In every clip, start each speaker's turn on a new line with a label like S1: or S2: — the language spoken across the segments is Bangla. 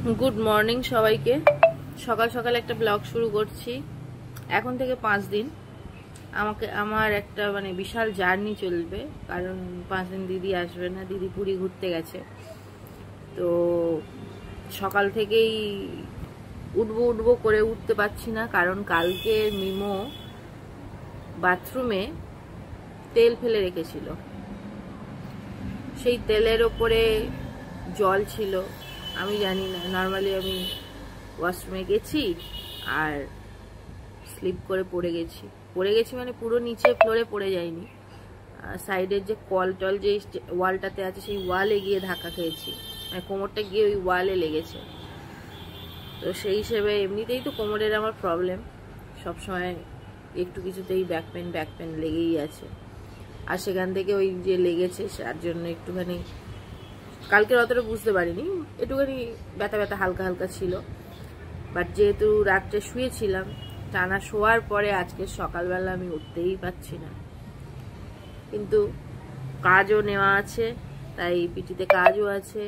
S1: গুড মর্নিং সবাইকে। সকাল সকাল একটা ব্লগ শুরু করছি। এখন থেকে 5 দিন আমার একটা বিশাল জার্নি চলবে, কারণ 5 দিন দিদি আসবে না, দিদি পুরী ঘুরতে গেছে। তো সকাল থেকেই উঠবো করে উঠতে পারছি না, কারণ কালকে মিমো বাথরুমে তেল ফেলে রেখেছিল। সেই তেলের ওপরে জল ছিল, আমি জানি না। নর্মালি আমি ওয়াশরুমে গেছি আর স্লিপ করে পড়ে গেছি মানে পুরো নিচে ফ্লোরে পড়ে যায়নি, সাইডের যে কল টল যে ওয়ালটাতে আছে সেই ওয়ালে গিয়ে ধাক্কা খেয়েছি, মানে কোমরটা গিয়ে ওই ওয়ালে লেগেছে। তো সেই হিসেবে এমনিতেই তো কোমরের আমার প্রবলেম, সবসময় একটু কিছুতেই ব্যাক পেন লেগেই আছে। আর সেখান থেকে ওই যে লেগেছে তার জন্য একটুখানি কালকে অতটা বুঝতে পারিনি, একটুখানি ব্যথা হালকা হালকা ছিল। বাট যেহেতু রাত্রে শুয়েছিলাম, টানা শোয়ার পরে আজকে সকালবেলা আমি উঠতেই পারছি না। কিন্তু কাজও নেওয়া আছে, তাই পিটিতে কাজও আছে।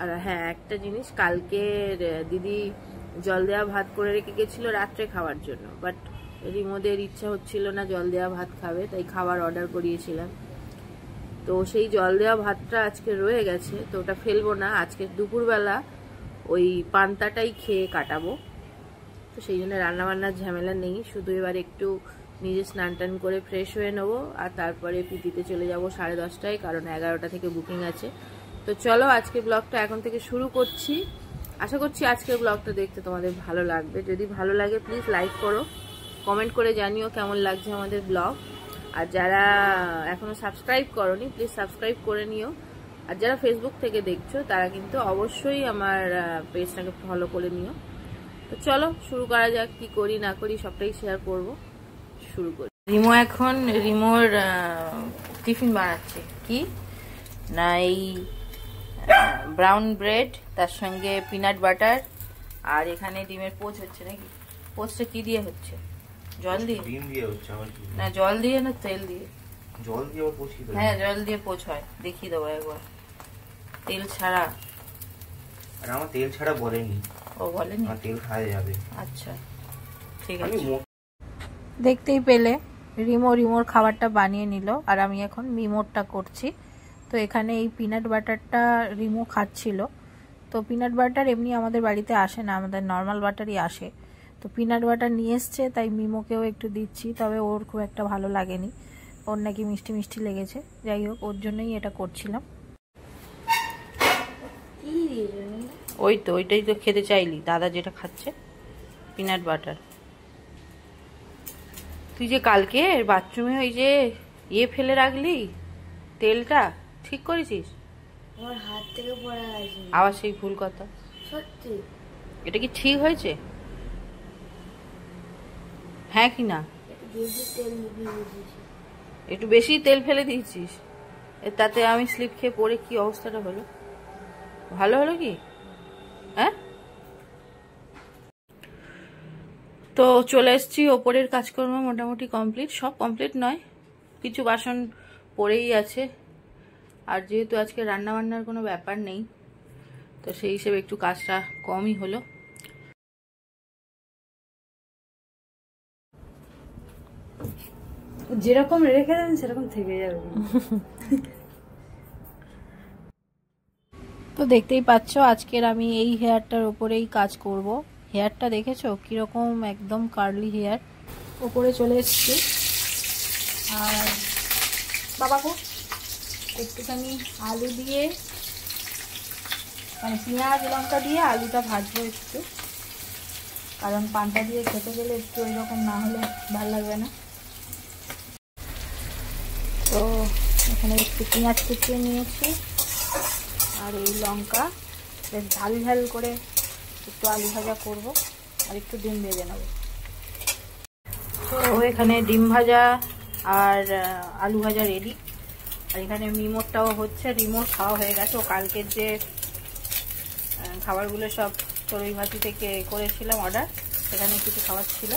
S1: আর হ্যাঁ, একটা জিনিস, কালকে দিদি জল দেওয়া ভাত করে রেখে গেছিল রাত্রে খাওয়ার জন্য, বাট রিমোদের ইচ্ছা হচ্ছিল না জল দেওয়া ভাত খাবে, তাই খাবার অর্ডার করিয়েছিলাম। তো সেই জল দেওয়া ভাতটা আজকে রয়ে গেছে, তো ওটা ফেলবো না, আজকে দুপুরবেলা ওই পান্তাটাই খেয়ে কাটাবো। তো সেই জন্য রান্নাবান্নার ঝামেলা নেই, শুধু এবার একটু নিজে স্নান টান করে ফ্রেশ হয়ে নেবো, আর তারপরে পিটিতে চলে যাব 10:30টায়, কারণ 11টা থেকে বুকিং আছে। তো চলো আজকে ব্লগটা এখন থেকে শুরু করছি। আশা করছি আজকের ব্লগটা দেখতে তোমাদের ভালো লাগবে। যদি ভালো লাগে প্লিজ লাইক করো, কমেন্ট করে জানিও কেমন লাগছে আমাদের ব্লগ। আর যারা এখনো সাবস্ক্রাইব করোনি প্লিজ সাবস্ক্রাইব করে নিও। আর যারা ফেসবুক থেকে দেখছো তারা কিন্তু অবশ্যই আমার পেজটাকে ফলো করে নিও। তো চলো শুরু করা যাক, কি করি না করি সবটাই শেয়ার করব। শুরু করি। রিমো এখন রিমোর টিফিন বানাচ্ছে, কি না এই ব্রাউন ব্রেড, তার সঙ্গে পিনাট বাটার, আর এখানে ডিমের পোচ হচ্ছে। নাকি পোচটা কি দিয়ে হচ্ছে? জল দিয়ে? ডিম দিয়ে হচ্ছে না, জল দিয়ে না তেল দিয়ে? জল দিয়ে পোচ। হ্যাঁ, জল দিয়ে পোচ হয়, দেখিয়ে দেবো একবার। তেল ছাড়া? আর আমার তেল ছাড়া বলেনি। ও বলেনি? তেল খাওয়া যাবে। আচ্ছা ঠিক আছে। দেখতেই পেলে রিমোর খাবারটা বানিয়ে নিল, আর আমি এখন মিমোরটা করছি। তো এখানে এই পিনাট বাটারটা রিমো খাচ্ছিল। তো পিনাট বাটার এমনি আমাদের বাড়িতে আসে না, আমাদের নর্মাল বাটারই আসে। তো পিনাট বাটার নিয়ে এসছে, তাই মিমোকেও একটু দিচ্ছি, তবে ওর খুব একটা ভালো লাগেনি, ওর নাকি মিষ্টি মিষ্টি লেগেছে। যাই হোক, ওর জন্যই এটা করছিলাম। ওইটাই তো খেতে চাইলি, দাদা যেটা খাচ্ছে পিনাট বাটার। তুই যে কালকে বাথরুমে ওই যে ফেলে রাখলি তেলটা, ঠিক করেছিস?
S2: আমার হাত থেকে পড়ে গেছে।
S1: আবার সেই ভুল কথা।
S2: সত্যি?
S1: এটা কি ঠিক হয়েছে? হ্যাঁ কি না? একটু বেশি তেল ফেলে দিয়েছিস, তাতে আমি স্লিপ খেয়ে পড়ে কি অবস্থাটা হলো। ভালো হলো কি? হ্যাঁ, তো চলে এসছি। ওপরের কাজকর্ম মোটামুটি কমপ্লিট, সব কমপ্লিট নয়, কিছু বাসন পড়েই আছে। আর যেহেতু আজকে রান্নাবান্নার কোনো ব্যাপার নেই, তো সেই হিসেবে একটু কাজটা কমই হলো।
S2: যেরকম রেখে দেন সেরকম থেকে যাবে।
S1: তো দেখতেই পাচ্ছ আজকের আমি এই হেয়ারটার ওপরেই কাজ করব। হেয়ারটা দেখেছো কিরকম, একদম কার্লি হেয়ার। ওপরে চলে এসছি, আর বাবাকে একটুখানি আলু দিয়ে, পেঁয়াজ লঙ্কা দিয়ে আলুটা ভাজবো একটু, কারণ পান্তা দিয়ে খেতে গেলে একটু ওইরকম না হলে ভালো লাগবে না। তো এখানে একটু পেঁয়াজ কুচিয়ে নিয়েছি, আর এই লঙ্কা বেশ ঝাল ঝাল করে একটু আলু ভাজা করব, আর একটু ডিম ভেজে নেব। তো এখানে ডিম ভাজা আর আলু ভাজা রেডি। আর এখানে মিমোরটাও হচ্ছে, রিমোট খাওয়া হয়ে গেছে। ও কালকের যে খাবারগুলো সব তরই ভাজি থেকে করেছিলাম অর্ডার, সেখানে কিছু খাবার ছিল,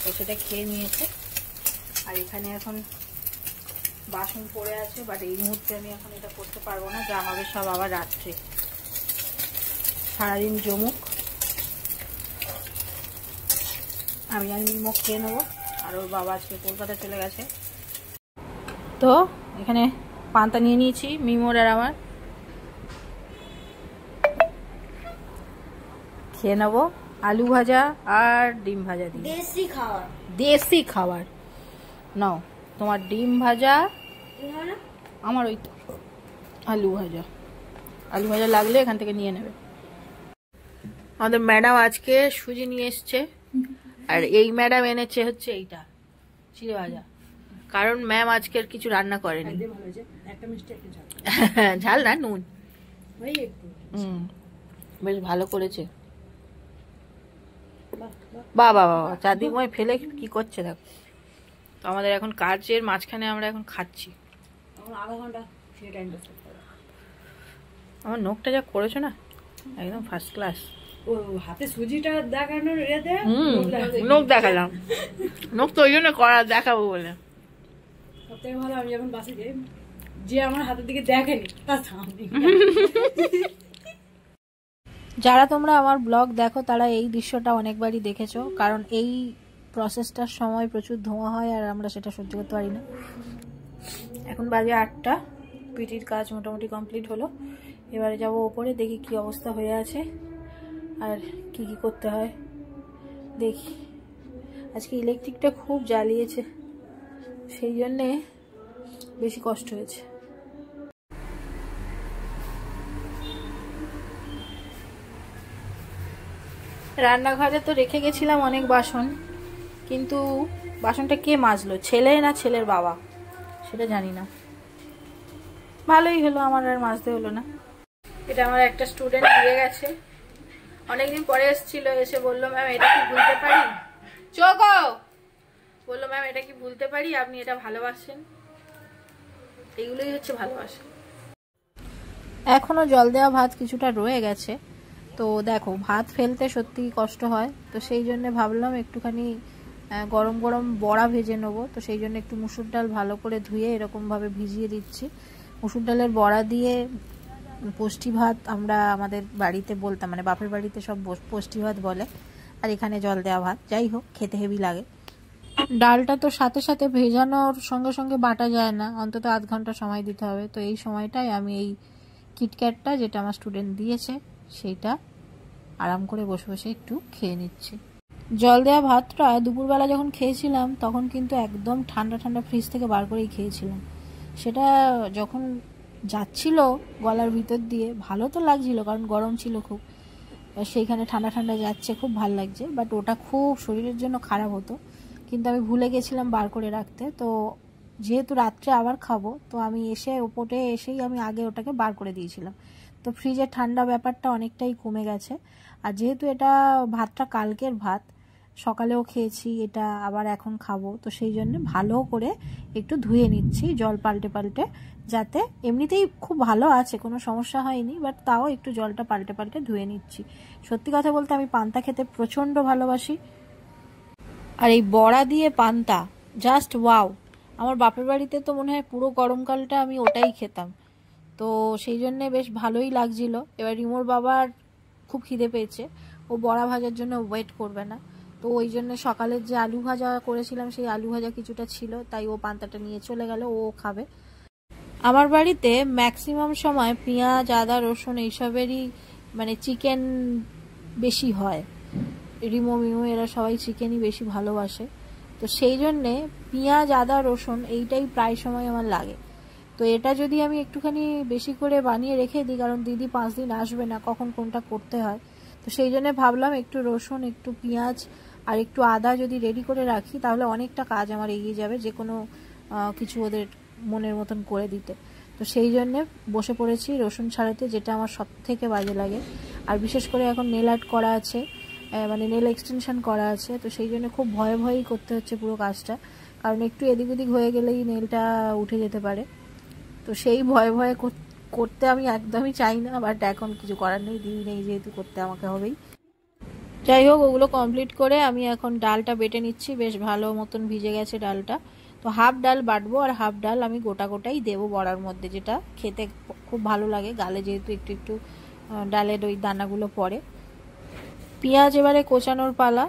S1: তো সেটা খেয়ে নিয়েছে। আর এখানে এখন বাসন পড়ে আছে, বাট এই মুহূর্তে আমি এখন এটা করতে পারবো না, যা হবে সব আবার রাত্রে। সারাদিন জমুক, আমি আর নিমক খেয়ে নেবো। আর ওর বাবা আজকে কলকাতা চলে গেছে। তো এখানে পান্তা নিয়ে নিয়েছি মিমোর আর আমার, খেয়ে নেবো আলু ভাজা আর ডিম ভাজা দিয়ে।
S2: দেশি খাবার,
S1: দেশি খাবার নাও, তোমার ডিম ভাজা, আমার ওই তো আলু ভাজা। আলু ভাজা লাগলে এখান থেকে নিয়ে নেবে। আমাদের ম্যাডাম আজকে সুজি নিয়ে এসছে, আর এই ম্যাডাম এনেছে হচ্ছে এইটা চিড়ে ভাজা, কারণ ম্যাম আজকের কিছু রান্না করেনি। ঝাল না নুন, বেশ ভালো করেছে। বাবা বাবা চারদিকময় ফেলে কি করছে দেখো। তো আমাদের এখন কাজের মাঝখানে আমরা এখন খাচ্ছি। আমার নখটা যা করেছো না একদম ফার্স্ট ক্লাস।
S2: হাতে সুজিটা দেখানোর
S1: নখ দেখালাম, নখ তো ওই জন্য করা দেখাবো বলে।
S2: সবথেকে ভালো আমি যখন বাসে যাই, যে আমার হাতের দিকে দেখেনি তার সামনে।
S1: যারা তোমরা আমার ব্লগ দেখো তারা এই দৃশ্যটা অনেকবারই দেখেছো, কারণ এই প্রসেসটার সময় প্রচুর ধোঁয়া হয় আর আমরা সেটা সহ্য করতে পারি না। এখন বাজে 8টা, পিটির কাজ মোটামুটি কমপ্লিট হলো। এবারে যাব ওপরে, দেখি কি অবস্থা হয়ে আছে আর কি কি করতে হয় দেখি। আজকে ইলেকট্রিকটা খুব জ্বালিয়েছে, সেই জন্যে বেশি কষ্ট হয়েছে। রান্নাঘরে তো রেখে গেছিলাম অনেক বাসন, কিন্তু বাসনটা কে মাজলো, ছেলে না ছেলের বাবা সেটা জানি না। ভালোই হলো, আমার আর মাজতে হলো না। এটা আমার একটা স্টুডেন্ট দিয়ে গেছে, অনেকদিন পরে এসেছিল, এসে বললো ম্যাম এটা কি ভুলতে পারি, চোখো বললো ম্যাম এটা কি ভুলতে পারি, আপনি এটা ভালোবাসেন। এগুলোই হচ্ছে ভালোবাসা। এখনো জল দেওয়া ভাত কিছুটা রয়ে গেছে, তো দেখো ভাত ফেলতে সত্যি কষ্ট হয়, তো সেই জন্য ভাবলাম একটুখানি গরম গরম বড়া ভেজে নেবো। তো সেই জন্য একটু মুসুর ডাল ভালো করে ধুয়ে এরকমভাবে ভিজিয়ে দিচ্ছি। মুসুর ডালের বড়া দিয়ে পোস্টি ভাত আমরা আমাদের বাড়িতে বলতাম, মানে বাপের বাড়িতে সব পোস্টি ভাত বলে, আর এখানে জল দেওয়া ভাত। যাই হোক, খেতে হেভি লাগে। ডালটা তো সাথে সাথে ভেজানোর সঙ্গে সঙ্গে বাটা যায় না, অন্তত আধ ঘন্টা সময় দিতে হবে। তো এই সময়টাই আমি এই কিটক্যাটটা যেটা আমার স্টুডেন্ট দিয়েছে সেইটা আরাম করে বসে বসে একটু খেয়ে নিচ্ছি। জল দেওয়া ভাতটা দুপুরবেলা যখন খেয়েছিলাম তখন কিন্তু একদম ঠান্ডা ঠান্ডা ফ্রিজ থেকে বার করেই খেয়েছিলাম। সেটা যখন যাচ্ছিল গলার ভিতর দিয়ে ভালো তো লাগছিল, কারণ গরম ছিল খুব, সেইখানে ঠান্ডা ঠান্ডা যাচ্ছে, খুব ভালো লাগছে। বাট ওটা খুব শরীরের জন্য খারাপ হতো, কিন্তু আমি ভুলে গেছিলাম বার করে রাখতে। তো যেহেতু রাত্রে আবার খাবো, তো আমি এসে ওপরে এসেই আমি আগে ওটাকে বার করে দিয়েছিলাম। তো ফ্রিজে ঠান্ডা ব্যাপারটা অনেকটাই কমে গেছে। আর যেহেতু এটা ভাতটা কালকের ভাত, সকালেও খেয়েছি, এটা আবার এখন খাবো, তো সেই জন্য ভালো করে একটু ধুয়ে নিচ্ছি জল পাল্টে পাল্টে, যাতে এমনিতেই খুব ভালো আছে, কোনো সমস্যা হয়নি, বাট তাও একটু জলটা পাল্টে পাল্টে ধুয়ে নিচ্ছি। সত্যি কথা বলতে আমি পান্তা খেতে প্রচণ্ড ভালোবাসি, আর এই বড়া দিয়ে পান্তা জাস্ট ওয়াও। আমার বাপের বাড়িতে তো মনে হয় পুরো গরমকালটা আমি ওটাই খেতাম, তো সেই জন্যে বেশ ভালোই লাগছিল। এবার রিমোর বাবার খুব খিদে পেয়েছে, ও বড়া ভাজার জন্য ওয়েট করবে না, তো ওই জন্য সকালের যে আলু ভাজা করেছিলাম সেই আলু ভাজা কিছুটা ছিল, তাই ও পান্তাটা নিয়ে চলে গেল, ও খাবে। আমার বাড়িতে ম্যাক্সিমাম সময় পেঁয়াজ আদা রসুন এইসবেরই মানে চিকেন বেশি হয়। রিমো মিমো এরা সবাই চিকেনই বেশি ভালোবাসে, তো সেই জন্যে পেঁয়াজ আদা রসুন এইটাই প্রায় সময় আমার লাগে। তো এটা যদি আমি একটুখানি বেশি করে বানিয়ে রেখে দিই, কারণ দিদি 5 দিন আসবে না, কখন কোনটা করতে হয়, তো সেই জন্য ভাবলাম একটু রসুন একটু পেঁয়াজ আর একটু আদা যদি রেডি করে রাখি তাহলে অনেকটা কাজ আমার এগিয়ে যাবে, যে কোনো কিছু ওদের মনের মতন করে দিতে। তো সেই জন্যে বসে পড়েছি রসুন ছাড়াতে, যেটা আমার সব থেকে বাজে লাগে। আর বিশেষ করে এখন নেল আর্ট করা আছে, মানে নেল এক্সটেনশন করা আছে, তো সেই জন্য খুব ভয়ে ভয়েই করতে হচ্ছে পুরো কাজটা, কারণ একটু এদিক ওদিক হয়ে গেলেই নেলটা উঠে যেতে পারে। তো সেই ভয়ে ভয়ে করতে আমি একদমই চাই না, বাট এখন কিছু করার নেই, দিদি নেই যেহেতু, করতে আমাকে হবেই। যাই হোক, ওগুলো কমপ্লিট করে আমি এখন ডালটা বেটে নিচ্ছি, বেশ ভালো মতন ভিজে গেছে ডালটা। তো হাফ ডাল বাটবো আর হাফ ডাল আমি গোটা গোটাই দেবো বড়ার মধ্যে, যেটা খেতে খুব ভালো লাগে, গালে যেহেতু একটু একটু ডালের ওই দানাগুলো পড়ে। পেঁয়াজ এবারে কোচানোর পালা।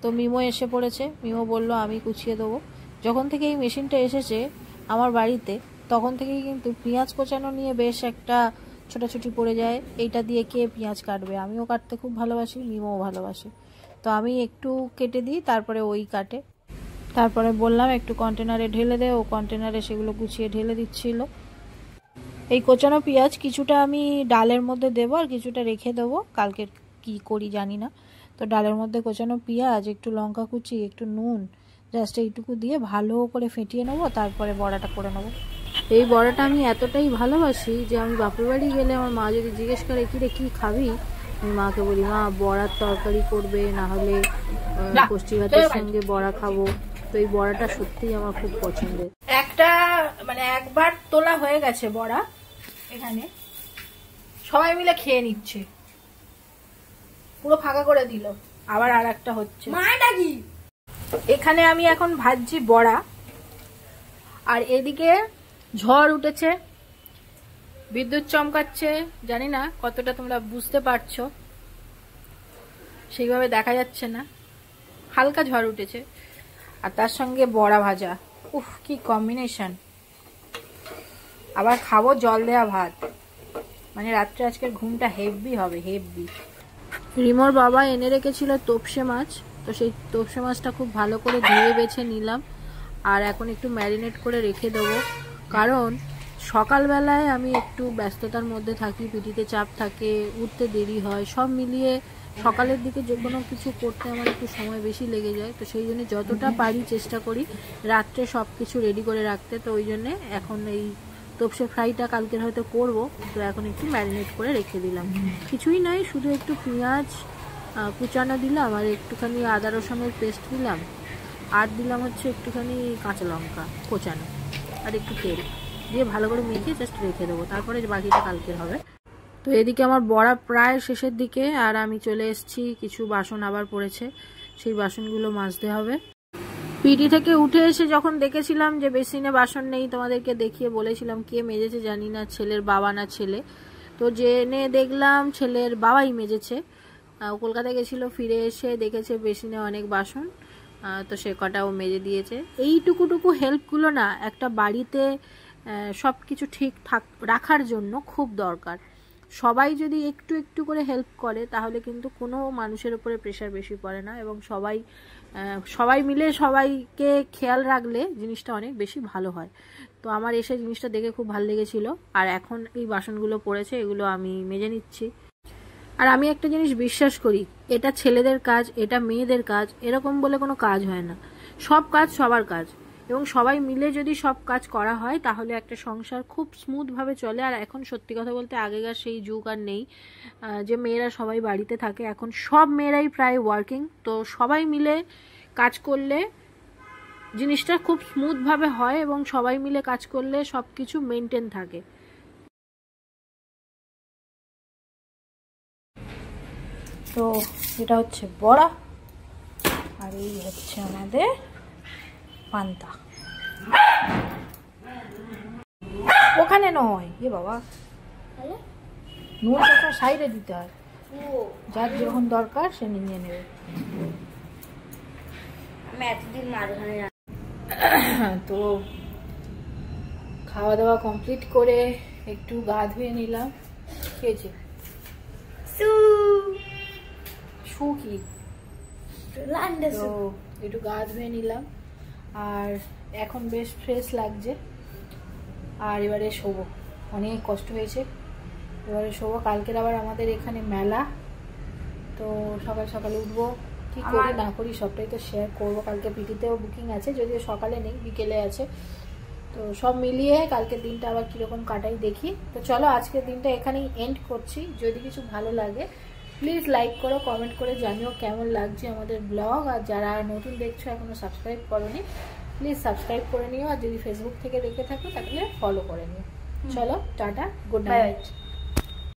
S1: তো মিমো এসে পড়েছে, মিমো বলল আমি কুচিয়ে দেবো। যখন থেকে এই মেশিনটা এসেছে আমার বাড়িতে তখন থেকেই কিন্তু পেঁয়াজ কোচানো নিয়ে বেশ একটা ছোটাছুটি পড়ে যায়, এইটা দিয়ে কে পেঁয়াজ কাটবে। আমিও কাটতে খুব ভালোবাসি, মিমোও ভালোবাসে। তো আমি একটু কেটে দিই, তারপরে ওই কাটে। তারপরে বললাম একটু কন্টেনারে ঢেলে দে, ও কন্টেনারে সেগুলো গুছিয়ে ঢেলে দিচ্ছিল। এই কোচানো পেঁয়াজ কিছুটা আমি ডালের মধ্যে দেবো আর কিছুটা রেখে দেবো, কালকে কি করি জানি না। তো ডালের মধ্যে কোচানো পেঁয়াজ, একটু লঙ্কা কুচি, একটু নুন, জাস্ট এইটুকু দিয়ে ভালো করে ফেটিয়ে নেবো, তারপরে বড়াটা করে নেবো। এই বড়াটা আমি এতটাই ভালোবাসি যে আমি বাপের বাড়ি গেলে আমার মা যদি জিজ্ঞেস করে কিরে কি খাবি, আমি মাকে বলি মা বড়ার তরকারি করবে, না হলে কষ্টি ভাতের সঙ্গে বড়া খাবো। তো এই বড়াটা সত্যিই আমার খুব পছন্দের। একটা মানে একবার তোলা হয়ে গেছে বড়া, এখানে সবাই মিলে খেয়ে নিচ্ছে, পুরো ফাঁকা করে দিল। আবার আর একটা হচ্ছে। এখানে আমি এখন ভাজছি বড়া, আর এদিকে ঝড় উঠেছে, বিদ্যুৎ চমকাচ্ছে। জানি না কতটা তোমরা বুঝতে পারছো, সেইভাবে দেখা যাচ্ছে না, হালকা ঝড় উঠেছে। আর তার সঙ্গে বড়া ভাজা, উফ কি কম্বিনেশন। আবার খাবো জল দেওয়া ভাত, মানে রাত্রে আজকের ঘুমটা হেভি হবে, হেভি। রিমোর বাবা এনে রেখেছিল তোপসে মাছ, তো সেই তোপসে মাছটা খুব ভালো করে ধুয়ে বেছে নিলাম, আর এখন একটু ম্যারিনেট করে রেখে দেবো। কারণ সকালবেলায় আমি একটু ব্যস্ততার মধ্যে থাকি, পিটিতে চাপ থাকে, উঠতে দেরি হয়, সব মিলিয়ে সকালের দিকে যে কোনো কিছু করতে আমার একটু সময় বেশি লেগে যায়। তো সেই জন্য যতটা পারি চেষ্টা করি রাত্রে সব কিছু রেডি করে রাখতে। তো ওই জন্যে এখন এই তোপসে ফ্রাইটা কালকের হয়তো করব, তো এখন একটু ম্যারিনেট করে রেখে দিলাম। কিছুই নয়, শুধু একটু পেঁয়াজ কুচানো দিলাম, আর একটুখানি আদা রসুনের পেস্ট দিলাম, আর দিলাম হচ্ছে একটুখানি কাঁচা লঙ্কা কোচানো, আর একটু তেল দিয়ে ভালো করে মেখে জাস্ট রেখে দেবো, তারপরে বাকিটা কালকের হবে। তো এদিকে আমার বড়া প্রায় শেষের দিকে, আর আমি চলে এসেছি, কিছু বাসন আবার পড়েছে, সেই বাসনগুলো মাজতে হবে। পিটি থেকে উঠে এসে যখন দেখেছিলাম যে বেসিনে বাসন নেই, তোমাদেরকে দেখিয়ে বলেছিলাম কে মেজেছে জানি না, ছেলের বাবা না ছেলে। তো জেনে দেখলাম ছেলের বাবাই মেজেছে। কলকাতা গেছিল, ফিরে এসে দেখেছে বেসিনে অনেক বাসন, তো সে কটাও মেজে দিয়েছে। এইটুকুটুকু হেল্পগুলো না একটা বাড়িতে সব কিছু ঠিকঠাক রাখার জন্য খুব দরকার। সবাই যদি একটু একটু করে হেল্প করে তাহলে কিন্তু কোনো মানুষের উপরে প্রেশার বেশি পড়ে না, এবং সবাই মিলে সবাইকে খেয়াল রাখলে জিনিসটা অনেক বেশি ভালো হয়। তো আমার এসে জিনিসটা দেখে খুব ভালো লেগেছিল। আর এখন এই বাসনগুলো পড়েছে, এগুলো আমি মেজে নিচ্ছি। আর আমি একটা জিনিস বিশ্বাস করি, এটা ছেলেদের কাজ, এটা মেয়েদের কাজ, এরকম বলে কোনো কাজ হয় না। সব কাজ সবার কাজ, এবং সবাই মিলে যদি সব কাজ করা হয় তাহলে একটা সংসার খুব স্মুথভাবে চলে। আর এখন সত্যি কথা বলতে আগেকার সেই যুগ আর নেই যে মেয়েরা সবাই বাড়িতে থাকে, এখন সব মেয়েরাই প্রায় ওয়ার্কিং। তো সবাই মিলে কাজ করলে জিনিসটা খুব স্মুথভাবে হয়, এবং সবাই মিলে কাজ করলে সব কিছু মেনটেন থাকে। তো এটা হচ্ছে বড়া, আর এই হচ্ছে আমাদের পান্তা। ওখানে নয়, এ বাবা, নুন সবসময় সাইডে দিতে হয়, যার যখন দরকার সে নিয়ে নেবে। তো খাওয়া দাওয়া কমপ্লিট করে একটু গা ধুয়ে নিলাম। খেয়েছি কি তো একটু গা ধুয়ে নিলাম, আর এখন বেশ ফ্রেশ লাগছে। আর এবারে শোবো, অনেক কষ্ট হয়েছে, এবারে শোবো। কালকের আবার আমাদের এখানে মেলা, তো সকাল সকালে উঠবো, কি করি না করি সবটাই তো শেয়ার করবো। কালকে পিটিতেও বুকিং আছে, যদিও সকালে নেই, বিকেলে আছে। তো সব মিলিয়ে কালকের দিনটা আবার কিরকম কাটাই দেখি। তো চলো আজকের দিনটা এখানেই এন্ড করছি। যদি কিছু ভালো লাগে প্লিজ লাইক করো, কমেন্ট করে জানিও কেমন লাগছে আমাদের ব্লগ। আর যারা নতুন দেখছো এখনো সাবস্ক্রাইব করোনি, প্লিজ সাবস্ক্রাইব করে নিও। আর যদি ফেসবুক থেকে দেখে থাকো তাহলে ফলো করে নিও। চলো টাটা, গুড নাইট।